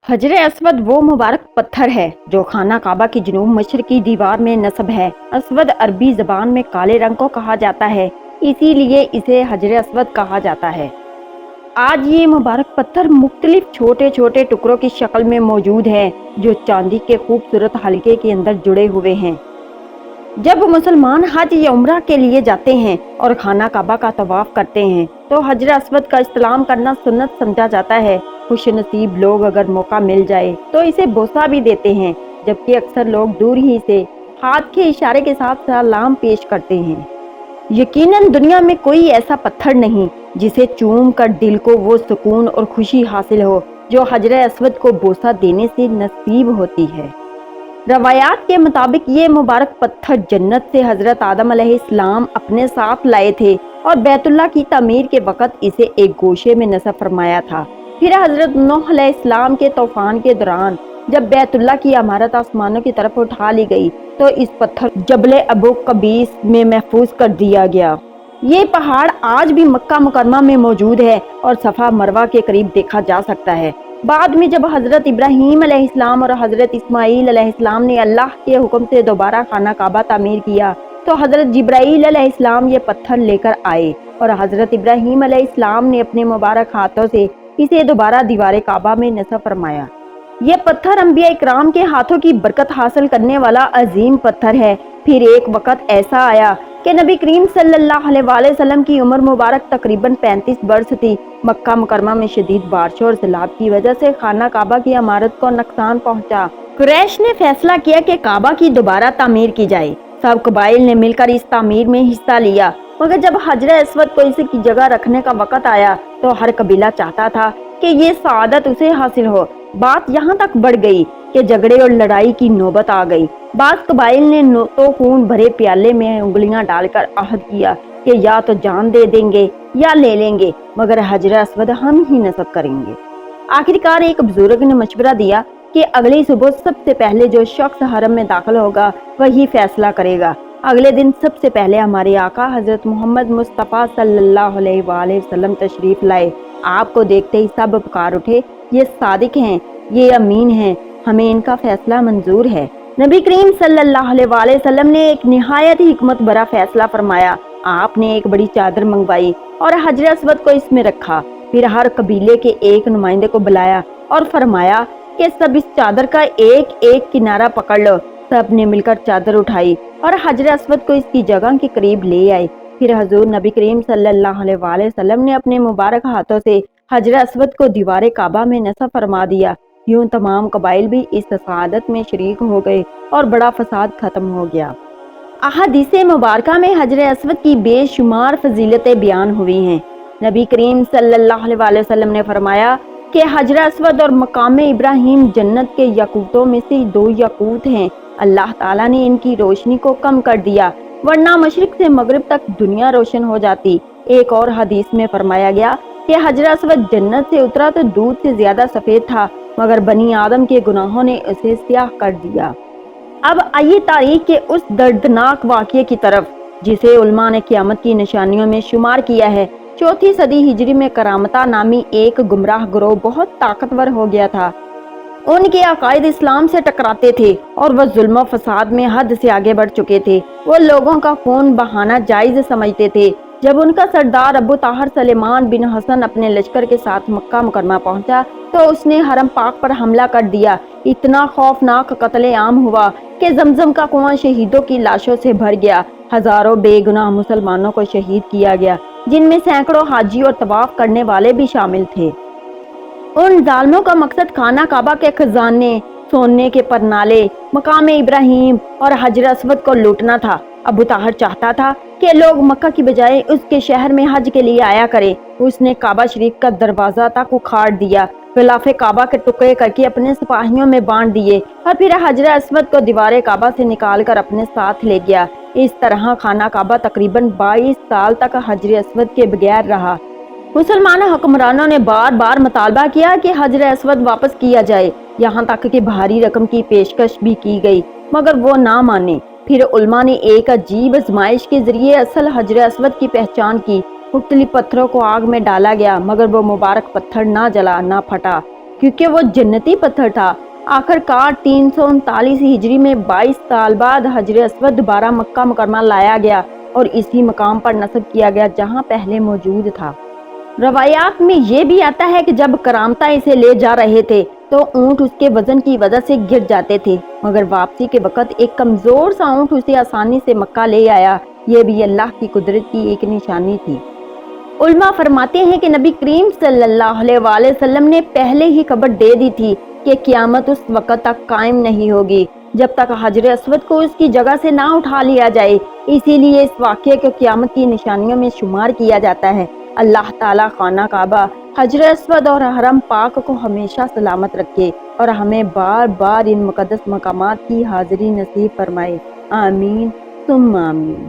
हजर असवद वो मुबारक पत्थर है जो खाना काबा की जनूब मशरकी दीवार में नस्ब है। असवद अरबी जबान में काले रंग को कहा जाता है, इसीलिए इसे हजर असवद कहा जाता है। आज ये मुबारक पत्थर मुख्तलिफ छोटे छोटे टुकड़ों की शक्ल में मौजूद है जो चांदी के खूबसूरत हल्के के अंदर जुड़े हुए हैं। जब मुसलमान हज या उम्रा के लिए जाते हैं और खाना काबा का तवाफ करते हैं तो हजर असवद का इस्तेमाल करना सुन्नत समझा जाता है। खुश नसीब लोग अगर मौका मिल जाए तो इसे बोसा भी देते हैं, जबकि अक्सर लोग दूर ही से हाथ के इशारे के साथ सलाम पेश करते हैं। यकीनन दुनिया में कोई ऐसा पत्थर नहीं जिसे चूम कर दिल को वो सुकून और खुशी हासिल हो जो हजर असवद को बोसा देने से नसीब होती है। रवायात के मुताबिक ये मुबारक पत्थर जन्नत से हजरत आदम अलैहिस्सलाम अपने साथ लाए थे और बैतुल्लाह की तामीर के वक़्त इसे एक गोशे में नस्ब फरमाया था। फिर हजरत नूह अलैहिस्सलाम के तूफान के दौरान जब बैतुल्लाह की इमारत आसमानों की तरफ उठा ली गई तो इस पत्थर जबले अबू कबीस में महफूज कर दिया गया। ये पहाड़ आज भी मक्का मुकरमा में मौजूद है और सफा मरवा के करीब देखा जा सकता है। बाद में जब हजरत इब्राहीम अलैहिस्सलाम और हजरत इस्माईल अलैहिस्सलाम ने अल्लाह के हुक्म से दोबारा खाना काबा तामीर किया तो हजरत जिब्राईल अलैहिस्सलाम ये पत्थर लेकर आए और हजरत इब्राहीम अलैहिस्सलाम ने अपने मुबारक हाथों से इसे दोबारा दीवारे काबा में नस्ब फरमाया। ये पत्थर अंबिया इकराम के हाथों की बरकत हासिल करने वाला अजीम पत्थर है। फिर एक वक्त ऐसा आया कि नबी करीम सल्लल्लाहु अलैहि वसल्लम की उम्र मुबारक तकरीबन 35 बरस थी। मक्का मुकरमा में शदीद बारिशों और सैलाब की वजह से खाना काबा की इमारत को नुकसान पहुंचा। कुरैश ने फैसला किया कि काबा की दोबारा तामीर की जाए। सब कबाइल ने मिलकर इस तामीर में हिस्सा लिया, मगर जब हजर असवद को इसकी जगह रखने का वक्त आया तो हर कबीला चाहता था कि ये सआदत उसे हासिल हो। बात यहाँ तक बढ़ गई कि झगड़े और लड़ाई की नौबत आ गई। बाज़ कबाइल ने तो खून भरे प्याले में उंगलियां डालकर अहद किया कि या तो जान दे देंगे या ले लेंगे, मगर हजर असवद हम ही नस्ब करेंगे। आखिरकार एक बुजुर्ग ने मशवरा दिया कि अगली सुबह सबसे पहले जो शख्स हरम में दाखिल होगा वही फैसला करेगा। अगले दिन सबसे पहले हमारे आका हजरत मोहम्मद मुस्तफ़ा सल्लल्लाहु अलैहि वसल्लम तशरीफ लाए। आपको देखते ही सब पुकार उठे, ये सादिक हैं, ये अमीन हैं, हमें इनका फैसला मंजूर है। नबी करीम सल्लल्लाहु अलैहि वसल्लम ने एक निहायत ही हिकमत भरा फैसला फरमाया। आपने एक बड़ी चादर मंगवाई और हजर असवद को इसमें रखा। फिर हर कबीले के एक नुमाइंदे को बुलाया और फरमाया कि सब इस चादर का एक एक किनारा पकड़ लो। सब ने मिलकर चादर उठाई और हजर असवद को इसकी जगह के करीब ले आए। फिर हजूर नबी करीम सल्लल्लाहु अलैहि वसल्लम ने अपने मुबारक हाथों से हजर असवद को दीवारे काबा में नस्ब फरमा दिया। यूं तमाम कबाइल भी इस सआदत में शरीक हो गए और बड़ा फसाद खत्म हो गया। अहादीसे मुबारका में हजर असवद की बेशुमार फजीलतें बयान हुई हैं। नबी करीम सल्लल्लाहु अलैहि वसल्लम ने फरमाया कि हजर असवद और मकाम इब्राहीम जन्नत के यकूतों में से दो यकूत हैं। अल्लाह ताला ने इनकी रोशनी को कम कर दिया, वरना मशरिक से मगरिब तक दुनिया रोशन हो जाती। एक और हदीस में फरमाया गया कि हजर असवद जन्नत से उतरा तो दूध से ज्यादा सफेद था, मगर बनी आदम के गुनाहों ने उसे स्याह कर दिया। अब आइए तारीख के उस दर्दनाक वाक़ये की तरफ जिसे उलमा ने क़यामत की निशानियों में शुमार किया है। 4वीं सदी हिजरी में करामता नामी एक गुमराह गिरोह बहुत ताकतवर हो गया था। उनके अकायद इस्लाम से टकराते थे और वह जुल्म फसाद में हद से आगे बढ़ चुके थे। वो लोगों का खून बहाना जायज समझते थे। जब उनका सरदार अबू ताहर सलेमान बिन हसन अपने लश्कर के साथ मक्का मुकरमा पहुंचा तो उसने हरम पाक पर हमला कर दिया। इतना खौफनाक कत्ले आम हुआ कि जमजम का कुआं शहीदों की लाशों से भर गया। हजारों बेगुनाह मुसलमानों को शहीद किया गया, जिनमें सैकड़ों हाजी और तवाफ करने वाले भी शामिल थे। उन जालिमों का मकसद खाना काबा के खजाने, सोने के परनाले, मकाम इब्राहीम और हजर असवद को लूटना था। अबू ताहर चाहता था कि लोग मक्का की बजाय उसके शहर में हज के लिए आया करें। उसने काबा शरीफ का दरवाजा तक उखाड़ दिया, गिलाफे काबा के टुकड़े करके अपने सिपाहियों में बांट दिए और फिर हजर असवद को दीवारे काबा से निकालकर अपने साथ ले गया। इस तरह खाना काबा तकरीबन 22 साल तक हजर असवद के बगैर रहा। मुसलमान हुक्मरानों ने बार बार मुतालबा किया कि हजर असवद वापस किया जाए, यहाँ तक कि भारी रकम की पेशकश भी की गई, मगर वो ना माने। फिर उलमा ने एक अजीब आजमाइश के जरिए असल हजर असवद की पहचान की। मुख्तलिफ पत्थरों को आग में डाला गया, मगर वो मुबारक पत्थर ना जला ना फटा। کیونکہ وہ جنتی پتھر تھا۔ آخر کار 339 ہجری میں 22 سال بعد حجر اسود دوبارہ مکہ مکرمہ لایا گیا اور اسی مقام پر نصب کیا گیا جہاں پہلے موجود تھا۔ روایات میں یہ بھی آتا ہے کہ جب کرامتا اسے لے جا رہے تھے تو اونٹ اس کے وزن کی وجہ سے گر جاتے تھے، مگر واپسی کے وقت ایک کمزور سا اونٹ اسے آسانی سے مکہ لے آیا۔ یہ بھی اللہ کی قدرت کی ایک نشانی تھی۔ علماء فرماتے ہیں کہ نبی کریم صلی اللہ علیہ وآلہ وسلم نے پہلے ہی خبر دے دی تھی کہ قیامت اس وقت تک قائم نہیں ہوگی جب تک حجر اسود کو اس کی جگہ سے نہ اٹھا لیا جائے۔ اسی لیے اس واقعے کو قیامت کی نشانیوں میں شمار کیا جاتا ہے۔ اللہ تعالیٰ خانہ کعبہ، حجر اسود اور حرم پاک کو ہمیشہ سلامت رکھے اور ہمیں بار بار ان مقدس مقامات کی حاضری نصیب فرمائے۔ آمین ثم آمین۔